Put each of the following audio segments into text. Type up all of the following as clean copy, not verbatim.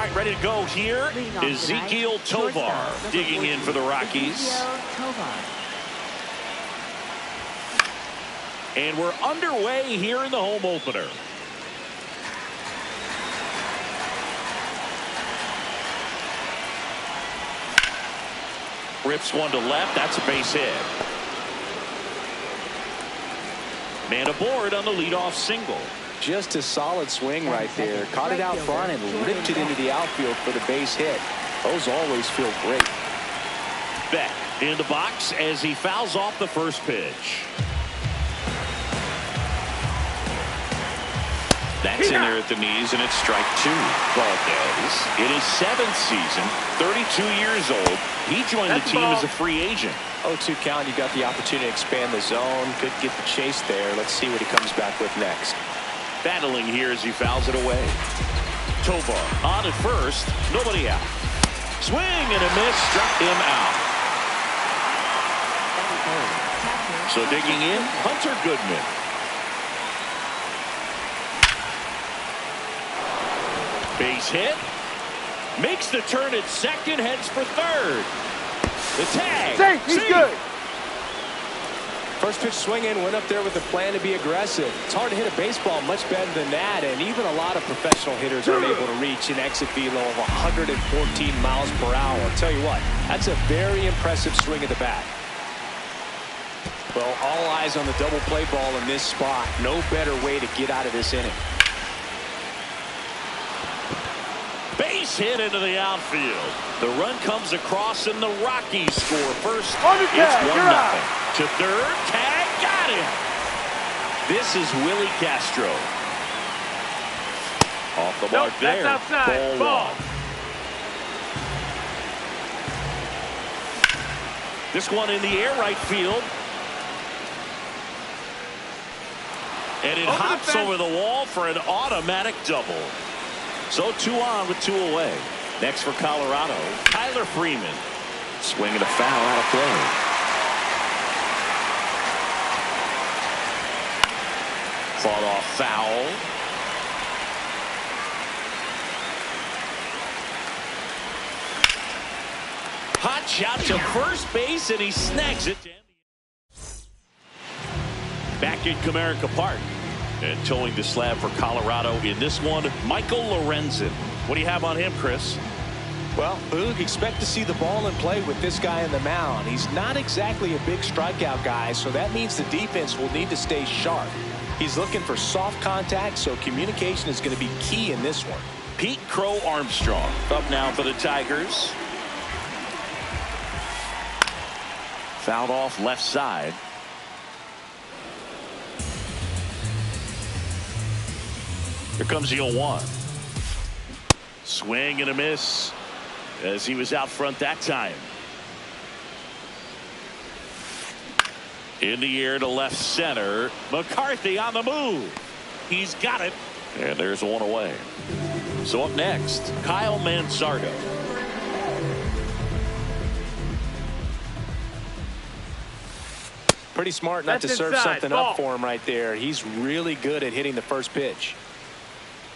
right, ready to go here. Ezequiel Tovar digging in for the Rockies. And we're underway here in the home opener. Rips one to left. That's a base hit. Man aboard on the leadoff single. Just a solid swing right there. Caught it out front and ripped it into the outfield for the base hit. Those always feel great. Beck in the box as he fouls off the first pitch. That's in there at the knees, and it's strike two. Valdez in his 7th season, 32 years old. He joined the team as a free agent. 0-2 count. You got the opportunity to expand the zone. Could get the chase there. Let's see what he comes back with next. Battling here as he fouls it away. Tovar on at first. Nobody out. Swing and a miss. Struck him out. So digging in, Hunter Goodman. Base hit. Makes the turn at second. Heads for third. The tag. He's good. First pitch swing in, went up there with a plan to be aggressive. It's hard to hit a baseball much better than that, and even a lot of professional hitters aren't able to reach an exit velo of 114 miles per hour. I'll tell you what, that's a very impressive swing at the bat. Well, all eyes on the double play ball in this spot. No better way to get out of this inning. Base hit into the outfield. The run comes across and the Rockies score first. It's 1-0. To third, tag, got him. This is Willie Castro. Off the mark there. That's outside. Ball. This one in the air, right field. And it hops over the wall for an automatic double. So 2 on with 2 away. Next for Colorado, Tyler Freeman. Swinging a foul out of play. Fought off foul. Hot shot to first base, and he snags it. Back in Comerica Park. And towing the slab for Colorado in this one, Michael Lorenzen. What do you have on him, Chris? Well, Boog, expect to see the ball in play with this guy in the mound. He's not exactly a big strikeout guy, so that means the defense will need to stay sharp. He's looking for soft contact, so communication is going to be key in this one. Pete Crow Armstrong up now for the Tigers. Fouled off left side. Here comes the 0-1. Swing and a miss as he was out front that time. In the air to left center. McCarthy on the move. He's got it. And there's one away. So up next, Kyle Manzardo. Pretty smart not to serve something up for him right there. He's really good at hitting the first pitch.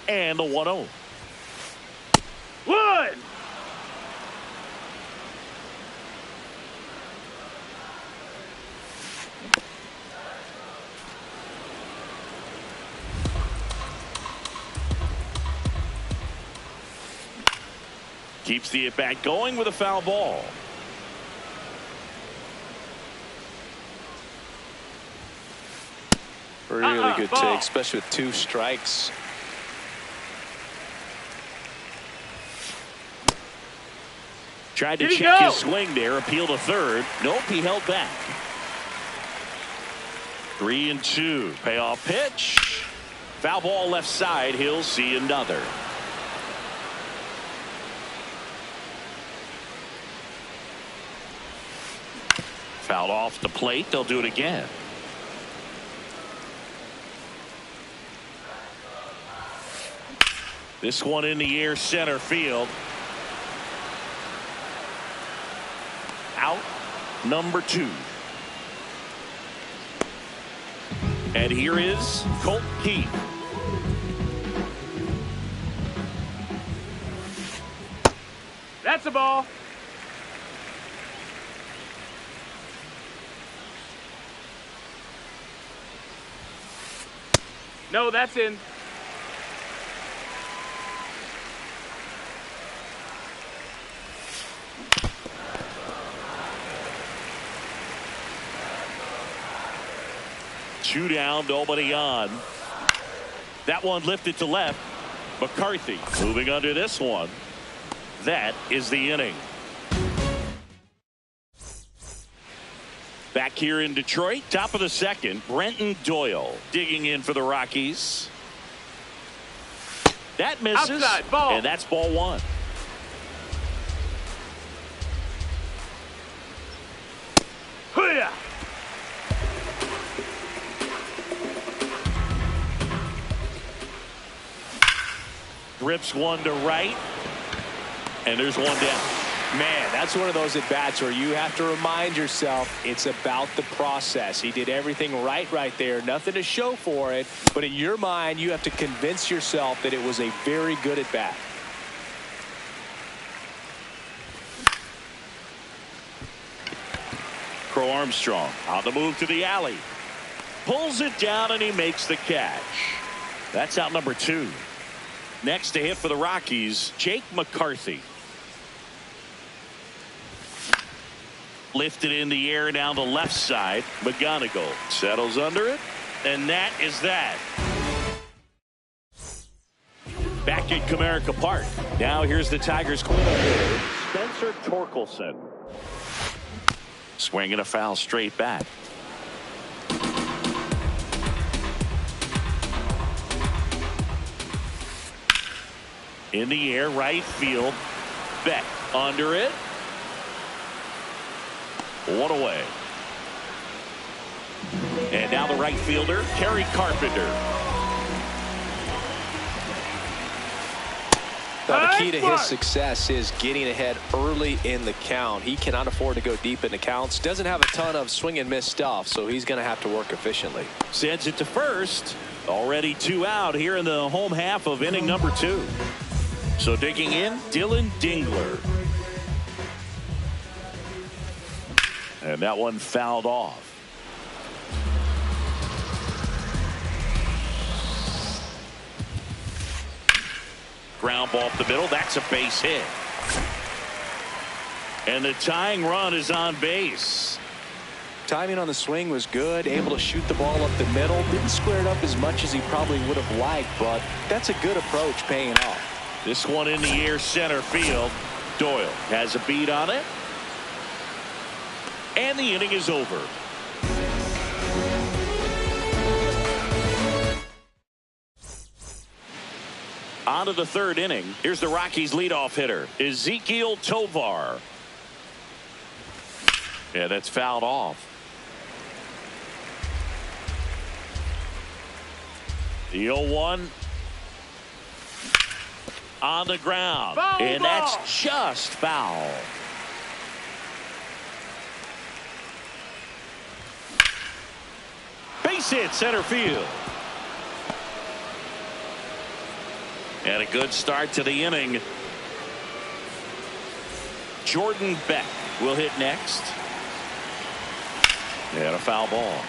And the 1-0. One. Keeps the at-bat going with a foul ball. Really good take, especially with 2 strikes. Tried to check his swing there, appeal to third. Nope, he held back. 3-2. Payoff pitch. Foul ball left side. He'll see another. Fouled off the plate. They'll do it again. This one in the air, center field. Out number 2. And here is Colt Keith. That's a ball. No, that's in. Two down, nobody on. That one lifted to left. McCarthy moving under this one. That is the inning. Back here in Detroit, top of the second, Brenton Doyle digging in for the Rockies. That misses, outside, ball. And that's ball one. Hoo-yah! Rips one to right, and there's one down. Man, that's one of those at-bats where you have to remind yourself it's about the process. He did everything right there. Nothing to show for it. But in your mind, you have to convince yourself that it was a very good at-bat. Crow Armstrong on the move to the alley. Pulls it down, and he makes the catch. That's out number two. Next to hit for the Rockies, Jake McCarthy. Lifted in the air down the left side. McGonigal settles under it, and that is that. Back at Comerica Park. Now here's the Tigers cleanup hitter, Spencer Torkelson. Swinging a foul straight back. In the air, right field. Beck under it. One away. And now the right fielder, Kerry Carpenter. Now, the key to his success is getting ahead early in the count. He cannot afford to go deep in the counts. Doesn't have a ton of swing and miss stuff, so he's going to have to work efficiently. Sends it to first. Already two out here in the home half of inning number two. So digging in, Dylan Dingler. And that one fouled off. Ground ball up the middle. That's a base hit. And the tying run is on base. Timing on the swing was good. Able to shoot the ball up the middle. Didn't square it up as much as he probably would have liked, but that's a good approach paying off. This one in the air center field. Doyle has a beat on it. And the inning is over. On to the third inning. Here's the Rockies leadoff hitter, Ezequiel Tovar. Yeah, that's fouled off. The 0-1 on the ground. Foul and ball. That's just foul. Base hit center field. And a good start to the inning. Jordan Beck will hit next. And a foul ball.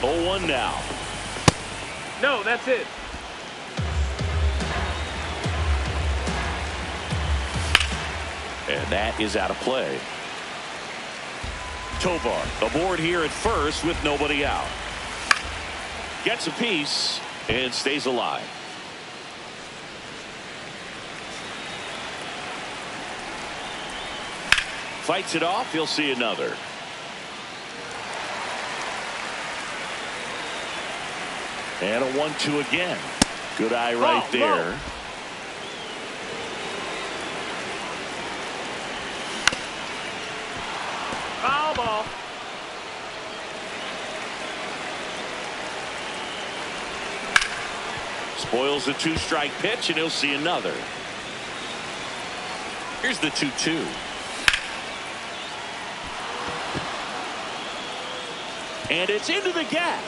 Oh, 1 now. No, that's it. And that is out of play. Tovar aboard here at first with nobody out. Gets a piece and stays alive. Fights it off. He'll see another. And a 1-2 again. Good eye right there. Foul ball. Spoils the 2-strike pitch, and he'll see another. Here's the 2-2. And it's into the gap.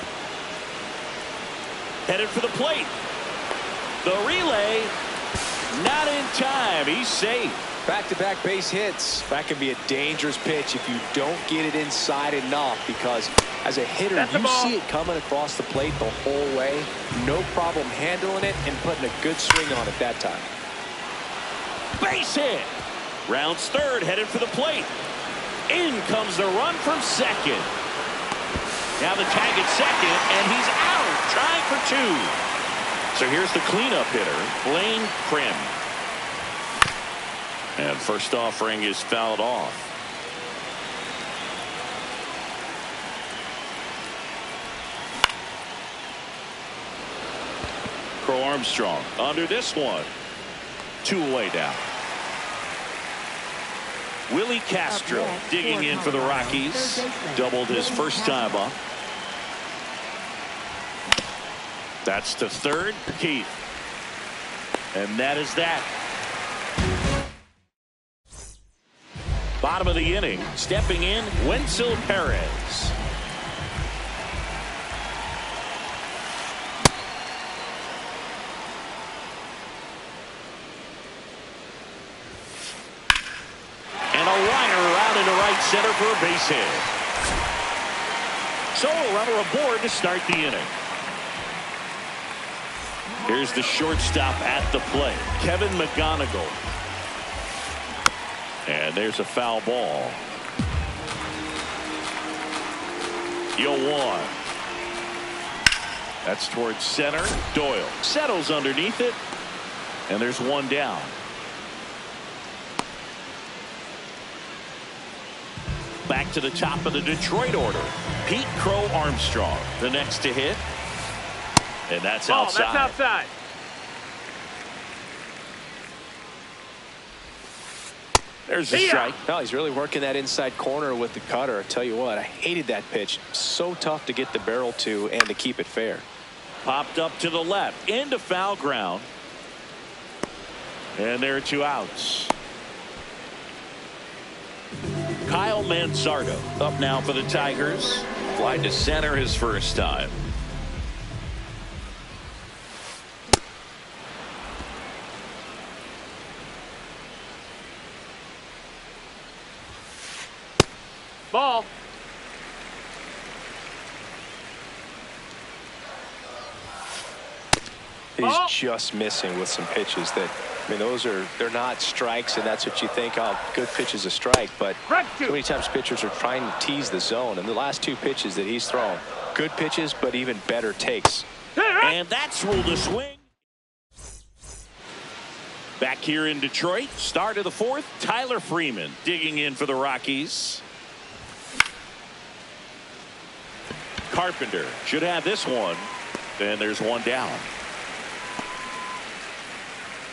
Headed for the plate. The relay, not in time. He's safe. Back-to-back base hits. That can be a dangerous pitch if you don't get it inside enough, because as a hitter, you see it coming across the plate the whole way. No problem handling it and putting a good swing on it that time. Base hit. Rounds third, headed for the plate. In comes the run from second. Now the tag at second, and he's out, trying for two. So here's the cleanup hitter, Blaine Prim. And first offering is fouled off. Crow Armstrong under this one. 2 away down. Willie Castro digging in for the Rockies. Doubled his first time up. That's to third, Keith. And that is that. Bottom of the inning, stepping in, Wenzel Perez. And a liner out into right center for a base hit. So a runner aboard to start the inning. Here's the shortstop at the plate, Kevin McGonigal. And there's a foul ball. 0-1. That's towards center. Doyle settles underneath it. And there's one down. Back to the top of the Detroit order. Pete Crow Armstrong, the next to hit. And that's outside. That's outside. There's a strike. No, he's really working that inside corner with the cutter. I tell you what, I hated that pitch. So tough to get the barrel to and to keep it fair. Popped up to the left into foul ground. And there are 2 outs. Kyle Manzardo up now for the Tigers. Fly to center his first time. Ball. He's just missing with some pitches that, I mean, they're not strikes, and that's what you think, oh, good pitch is a strike, but so many times pitchers are trying to tease the zone, and the last 2 pitches that he's thrown, good pitches, but even better takes. And that's ruled a swing. Back here in Detroit, start of the 4th, Tyler Freeman digging in for the Rockies. Carpenter should have this one. And there's one down.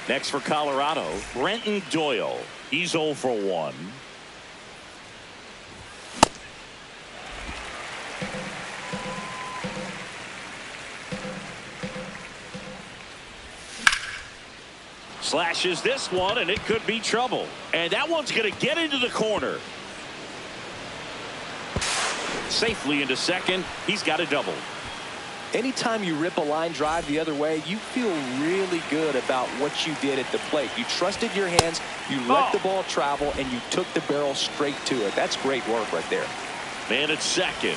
Next for Colorado, Brenton Doyle. He's 0 for 1. Slashes this one, and it could be trouble. And that one's going to get into the corner. Safely into second. He's got a double. Anytime you rip a line drive the other way, you feel really good about what you did at the plate. You trusted your hands, you let the ball travel, and you took the barrel straight to it. That's great work right there. Man at second.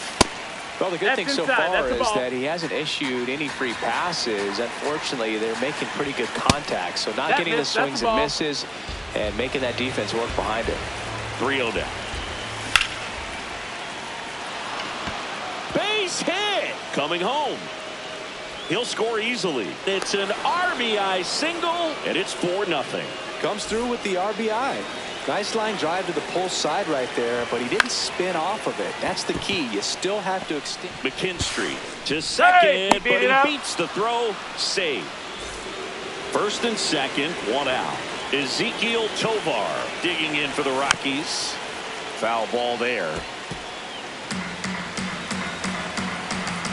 Well, the good thing so far is that he hasn't issued any free passes. Unfortunately, they're making pretty good contact, so not getting the swings and misses and making that defense work behind it. 3-0 down. Base hit. Coming home. He'll score easily. It's an RBI single, and it's 4-0. Comes through with the RBI. Nice line drive to the pull side right there, but he didn't spin off of it. That's the key. You still have to extend. McKinstry to second, but he beats the throw. Save. First and second, 1 out. Ezekiel Tovar digging in for the Rockies. Foul ball there.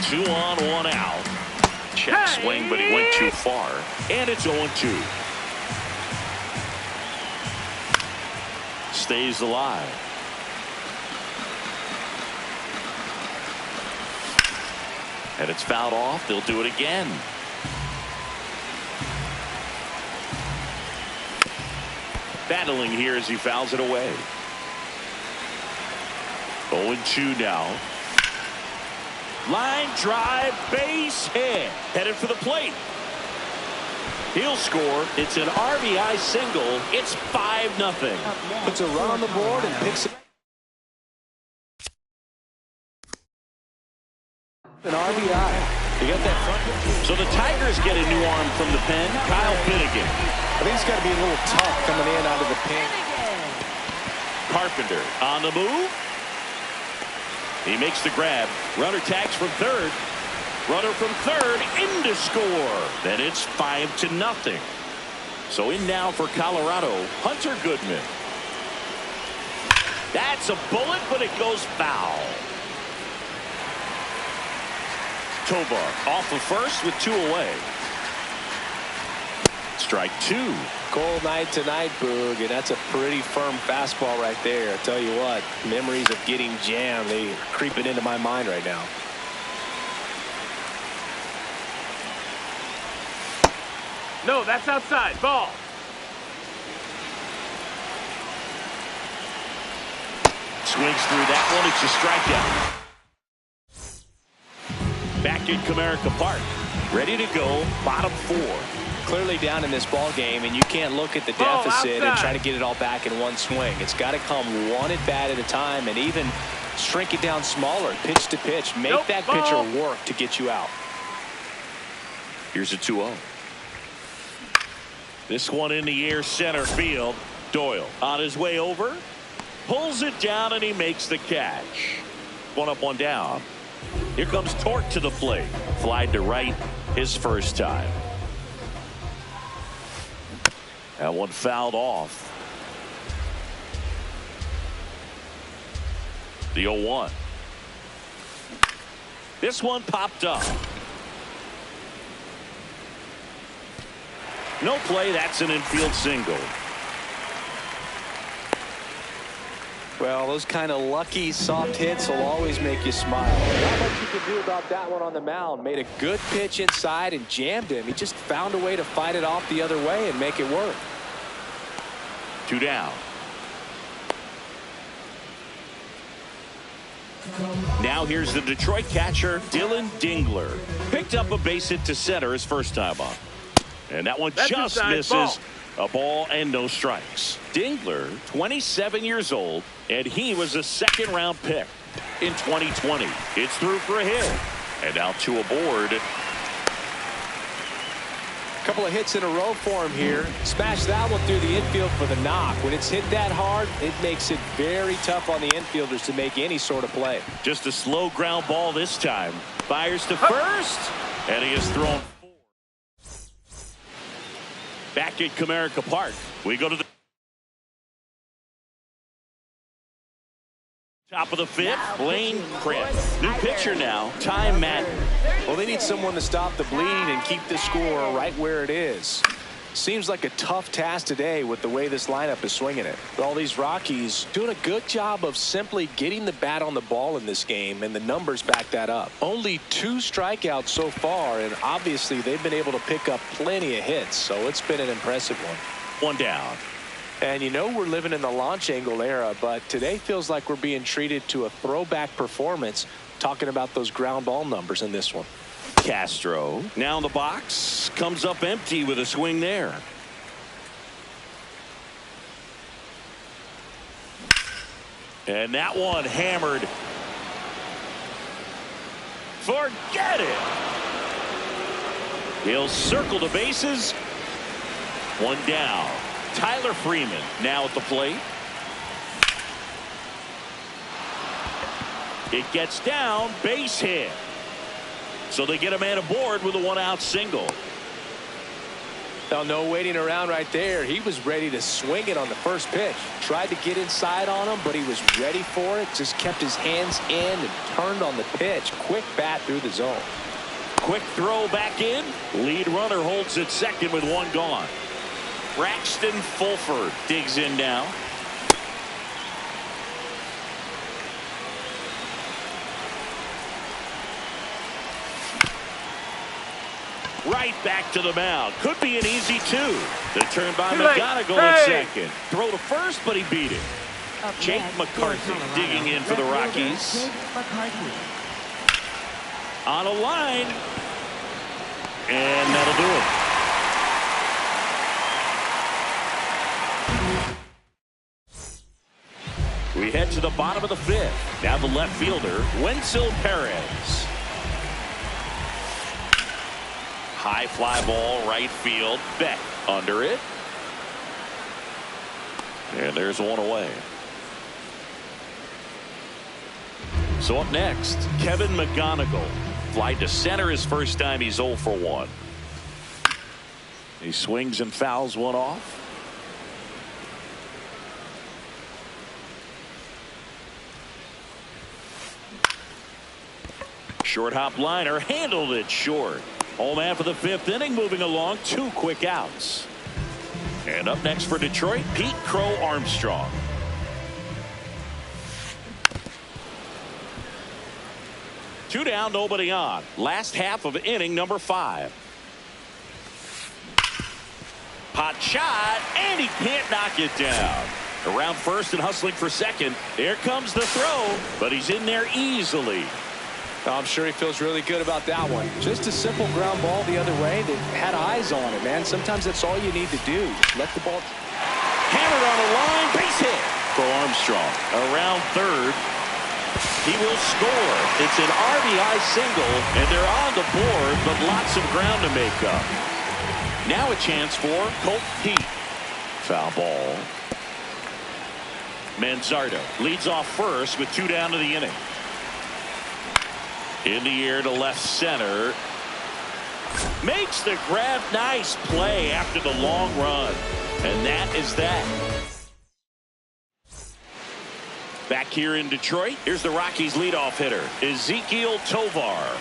2 on, 1 out. Check swing, but he went too far. And it's 0-2. Stays alive. And it's fouled off. They'll do it again. Battling here as he fouls it away. 0-2 now. Line drive, base hit. Headed for the plate. He'll score. It's an RBI single. It's 5-0. Puts a run on the board and picks it. An RBI. You got that front. So the Tigers get a new arm from the pen. Kyle Finnegan. I think it's got to be a little tough coming in out of the pen. Carpenter on the move. He makes the grab. Runner tags from third. Runner from third in to score. Then it's 5-0. So in now for Colorado, Hunter Goodman. That's a bullet, but it goes foul. Tovar off of first with 2 away. Strike 2. Cold night tonight, Boog, and that's a pretty firm fastball right there. I tell you what, memories of getting jammed, they are creeping into my mind right now. No, that's outside. Ball. Swings through that one. It's a strikeout. Back in Comerica Park. Ready to go. Bottom 4. Clearly down in this ball game, and you can't look at the deficit and try to get it all back in one swing. It's got to come one at bat at a time, and even shrink it down smaller, pitch to pitch. Make that pitcher work to get you out. Here's a 2-0. This one in the air, center field. Doyle on his way over. Pulls it down, and he makes the catch. 1 up, 1 down. Here comes Torque to the plate. Flied to right his first time. That one fouled off. The 0-1. This one popped up. No play. That's an infield single. Well, those kind of lucky soft hits will always make you smile. Not much you can do about that one on the mound. Made a good pitch inside and jammed him. He just found a way to fight it off the other way and make it work. 2 down. Now here's the Detroit catcher, Dylan Dingler. Picked up a base hit to center his first time up. And that one just misses. A ball and no strikes. Dingler, 27 years old, and he was a second-round pick in 2020. It's through for a hit. And now 2 aboard. Couple of hits in a row for him here. Smash that one through the infield for the knock. When it's hit that hard, it makes it very tough on the infielders to make any sort of play. Just a slow ground ball this time. Fires to first, and he is thrown. Back at Comerica Park, we go to the top of the 5th. Lane Crimp, new pitcher now. Time Madden. Well, they need someone to stop the bleeding and keep the score right where it is. Seems like a tough task today with the way this lineup is swinging it. But all these Rockies doing a good job of simply getting the bat on the ball in this game, and the numbers back that up. Only 2 strikeouts so far, and obviously they've been able to pick up plenty of hits, so it's been an impressive one. 1 down. And you know we're living in the launch angle era, but today feels like we're being treated to a throwback performance, talking about those ground ball numbers in this one. Castro now in the box, comes up empty with a swing there. And that one hammered. Forget it. He'll circle the bases. 1 down. Tyler Freeman now at the plate. It gets down, base hit. So they get a man aboard with a 1-out single. Now, no waiting around right there. He was ready to swing it on the first pitch. Tried to get inside on him, but he was ready for it. Just kept his hands in and turned on the pitch. Quick bat through the zone. Quick throw back in. Lead runner holds at second with 1 gone. Braxton Fulford digs in now. Right back to the mound. Could be an easy two. The turn by Too late. McGonigal at second. Throw to first, but he beat it. Jake McCarthy digging in for the Rockies. On a line. And that'll do it. We head to the bottom of the fifth. Now the left fielder, Wenzel Perez. High fly ball, right field. Beck under it. And there's one away. So up next, Kevin McGonigal. Fly to center his first time. He's 0 for 1. He swings and fouls one off. Short hop liner, handled it short. Home after the fifth inning, moving along, 2 quick outs. And up next for Detroit, Pete Crow Armstrong. Two down, nobody on. Last half of inning number 5. Hot shot, and he can't knock it down. Around first and hustling for second. Here comes the throw, but he's in there easily. I'm sure he feels really good about that one. Just a simple ground ball the other way that had eyes on it, man. Sometimes that's all you need to do. Just let the ball. Hammered on the line, base hit for Armstrong. Around third, he will score. It's an RBI single, and they're on the board, but lots of ground to make up. Now a chance for Colt Pete. Foul ball. Manzardo leads off first with 2 down to the inning. In the air to left center. Makes the grab. Nice play after the long run. And that is that. Back here in Detroit, here's the Rockies leadoff hitter, Ezequiel Tovar.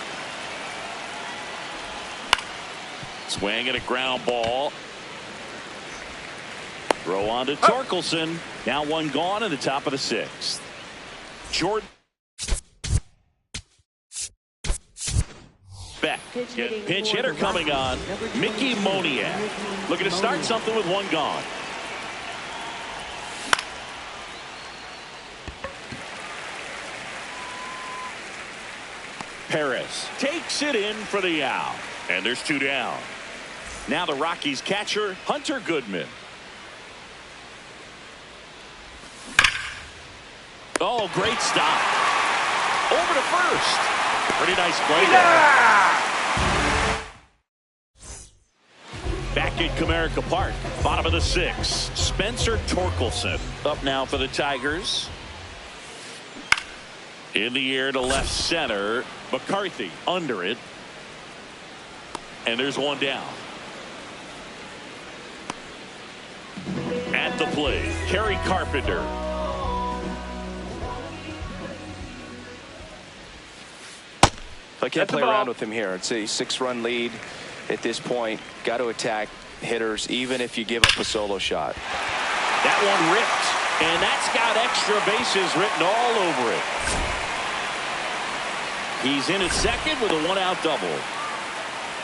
Swing at a ground ball. Throw on to Torkelson. Now 1 gone in the top of the 6th. Jordan. Beck. Pinch hitter coming on. Mickey Moniak. Looking to start something with 1 gone. Perez takes it in for the out. And there's 2 down. Now the Rockies catcher, Hunter Goodman. Oh, great stop. Over to first. Pretty nice play there. Back at Comerica Park, bottom of the 6th. Spencer Torkelson up now for the Tigers. In the air to left center. McCarthy under it. And there's 1 down. At the plate, Kerry Carpenter. I can't play around with him here. It's a 6-run lead at this point. Got to attack hitters even if you give up a solo shot. That one ripped, and that's got extra bases written all over it. He's in at second with a 1-out double.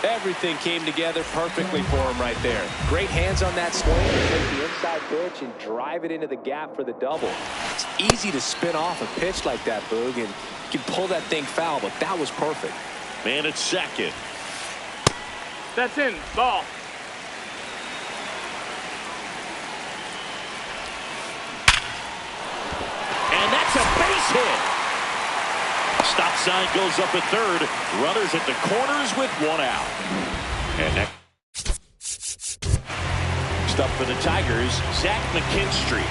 Everything came together perfectly for him right there. Great hands on that swing to take the inside pitch and drive it into the gap for the double. It's easy to spin off a pitch like that, Boog, and you can pull that thing foul, but that was perfect. Man at second. That's in. Ball. And that's a base hit. Stop sign goes up at third. Runners at the corners with 1 out. And next up for the Tigers, Zach McKinstry.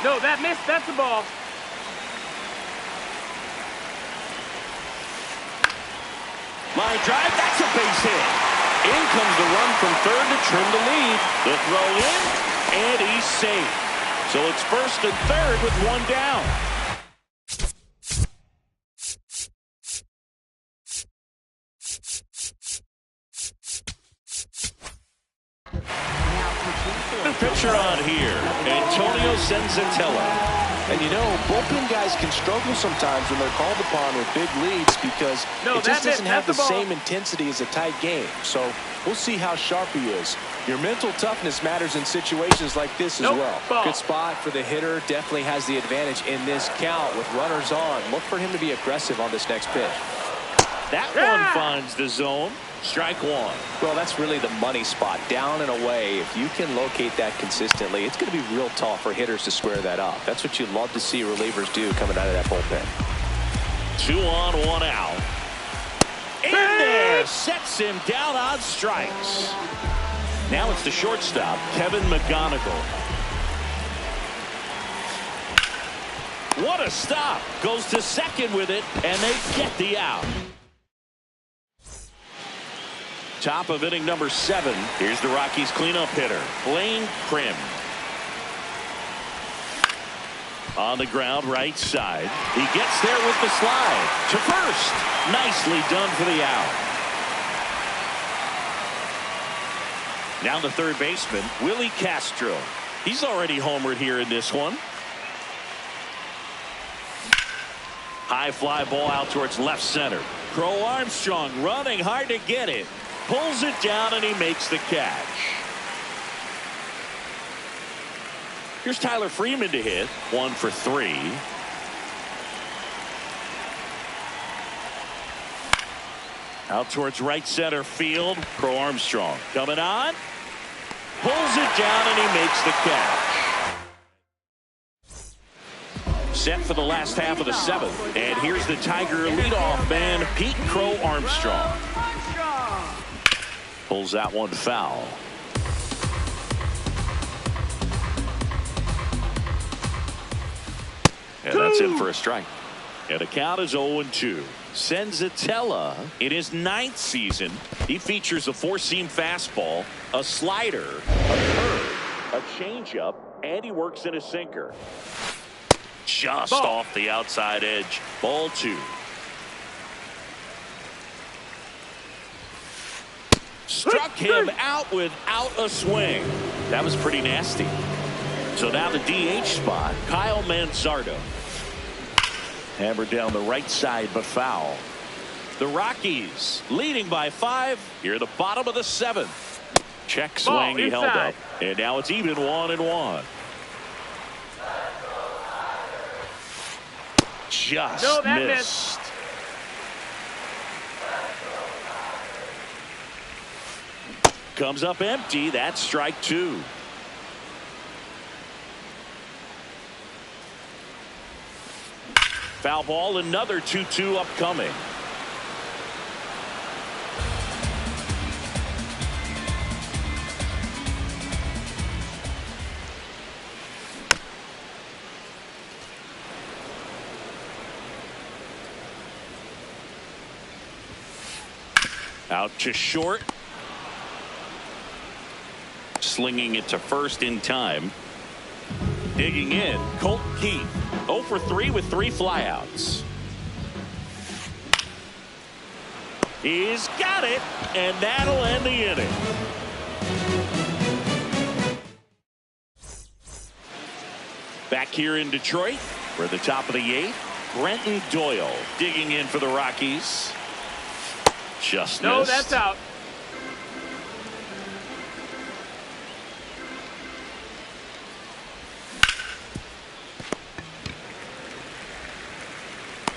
No, that missed. That's a ball. Line drive, that's a base hit. In comes the run from third to trim the lead. The throw in, and he's safe. So it's first and third with 1 down. Now pitching The pitcher on here, Antonio Senzatella. And you know, bullpen guys can struggle sometimes when they're called upon with big leads because it just doesn't have the same intensity as a tight game. So we'll see how sharp he is. Your mental toughness matters in situations like this as well. Good spot for the hitter. Definitely has the advantage in this count with runners on. Look for him to be aggressive on this next pitch. That one finds the zone. Strike one. Well, that's really the money spot. Down and away. If you can locate that consistently, it's going to be real tough for hitters to square that up. That's what you love to see relievers do coming out of that bullpen. 2 on, 1 out. In there. Sets him down on strikes. Now it's the shortstop, Kevin McGonigal. What a stop. Goes to second with it, and they get the out. Top of inning number 7. Here's the Rockies cleanup hitter, Blaine Prim. On the ground, right side. He gets there with the slide. To first. Nicely done for the out. Now the third baseman, Willie Castro. He's already homered here in this one. High fly ball out towards left center. Crow Armstrong running hard to get it. Pulls it down and he makes the catch. Here's Tyler Freeman to hit. 1 for 3. Out towards right center field. Crow Armstrong coming on. Pulls it down and he makes the catch. Set for the last half of the 7th. And here's the Tiger leadoff man, Pete Crow Armstrong. Pulls that one foul. And that's in for a strike. And the count is 0-2. Senzatella, in his 9th season, he features a 4-seam fastball, a slider, a curve, a changeup, and he works in a sinker. Just off the outside edge. Ball 2. Struck him out without a swing. That was pretty nasty. So now the DH spot, Kyle Manzardo. Hammered down the right side, but foul. The Rockies leading by 5 here at the bottom of the 7th. Check swing, he held up. And now it's even 1-1. Just missed. Comes up empty. That's strike 2. Foul ball, another 2-2 upcoming. Out to short. Slinging it to first in time. Digging in, Colt Keith. 0 for 3 with 3 flyouts. He's got it, and that'll end the inning. Back here in Detroit, we're at the top of the 8th. Brenton Doyle digging in for the Rockies. Just missed. No, that's out.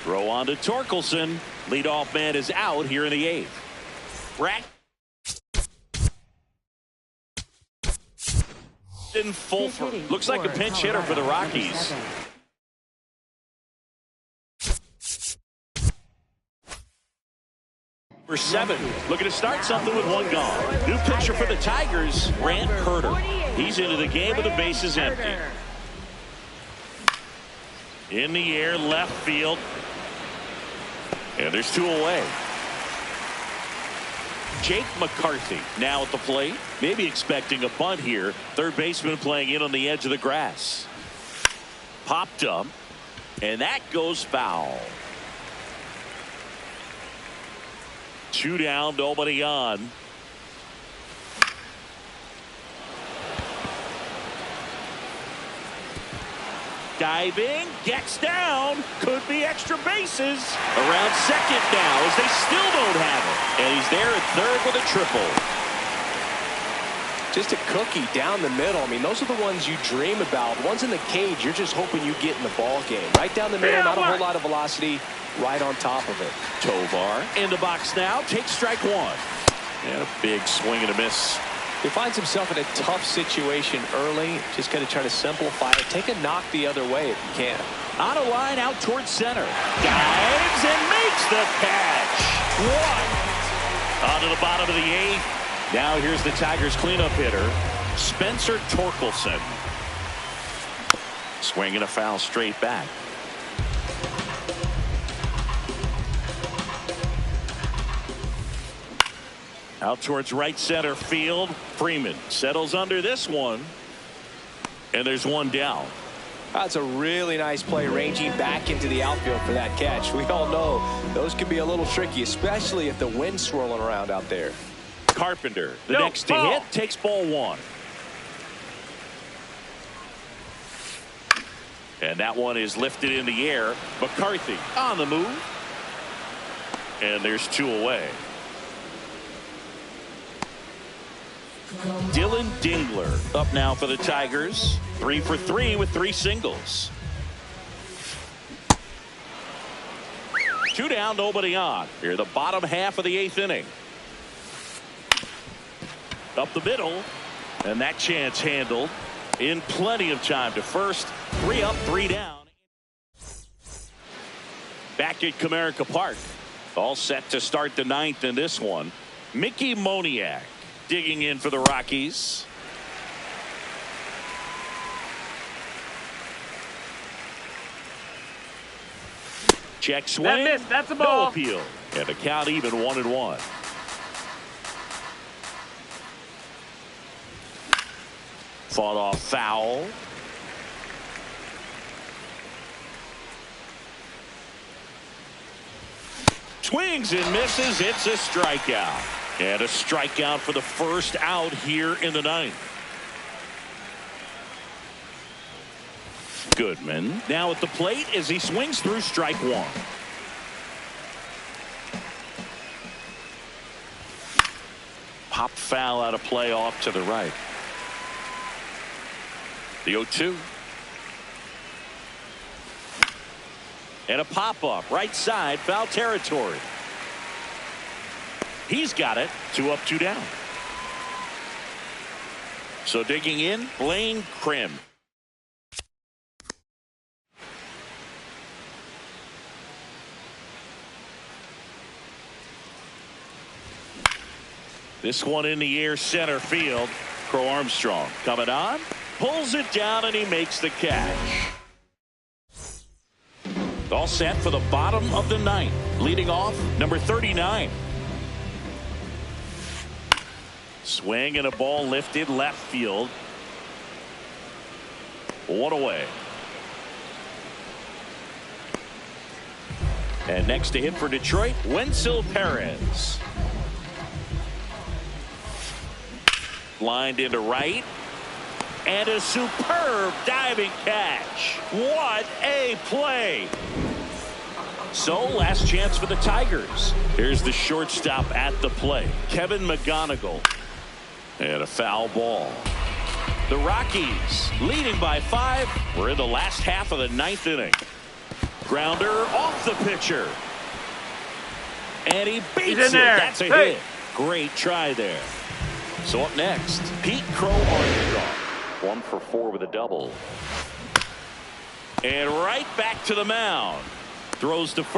Throw on to Torkelson. Leadoff man is out here in the 8th. Brandon Fulford looks like a pinch hitter for the Rockies. For 7, looking to start something with 1 gone. New pitcher for the Tigers, Grant Herter. He's into the game with the bases empty. In the air, left field. And there's 2 away. Jake McCarthy now at the plate. Maybe expecting a bunt here. Third baseman playing in on the edge of the grass. Popped up. And that goes foul. 2 down, nobody on. diving, gets down, could be extra bases. Around second now as they still don't have it. And he's there at third with a triple. Just a cookie down the middle. I mean, those are the ones you dream about. Ones in the cage, you're just hoping you get in the ball game. Right down the middle, not a whole lot of velocity, right on top of it. Tovar in the box now, takes strike one. And a big swing and a miss. He finds himself in a tough situation early. Just going to try to simplify it. Take a knock the other way if you can. On a line out towards center. Dives and makes the catch. One. On to the bottom of the eighth. Now here's the Tigers cleanup hitter, Spencer Torkelson. Swinging a foul straight back. Out towards right center field. Freeman settles under this one. And there's one down. That's a really nice play, ranging back into the outfield for that catch. We all know those can be a little tricky, especially if the wind's swirling around out there. Carpenter, the next to hit, takes ball one. And that one is lifted in the air. McCarthy on the move. And there's two away. Dylan Dingler up now for the Tigers. 3 for 3 with 3 singles. 2 down, nobody on. Here, the bottom half of the 8th inning. Up the middle, and that chance handled in plenty of time to first. 3 up, 3 down. Back at Comerica Park. All set to start the 9th in this one. Mickey Moniak digging in for the Rockies. Check swing. That missed. That's a ball. No appeal. And the count even 1-1. Fought off foul. Swings and misses. It's a strikeout. And a strikeout for the first out here in the 9th. Goodman now at the plate as he swings through strike one. Popped foul out of play off to the right. The 0-2. And a pop-up right side, foul territory. He's got it. 2 up, 2 down. So digging in, Blaine Crim. This one in the air, center field. Crow Armstrong coming on, pulls it down, and he makes the catch. All set for the bottom of the 9th. Leading off, number 39. Swing and a ball lifted left field. 1 away. And next to hit for Detroit, Wenzel Perez. Lined into right. And a superb diving catch. What a play. So last chance for the Tigers. Here's the shortstop at the plate, Kevin McGonigal. And a foul ball. The Rockies leading by 5. We're in the last half of the 9th inning. Grounder off the pitcher. And he beats it. That's a hit. Great try there. So up next, Pete Crow Armstrong. 1 for 4 with a double. And right back to the mound. Throws to first.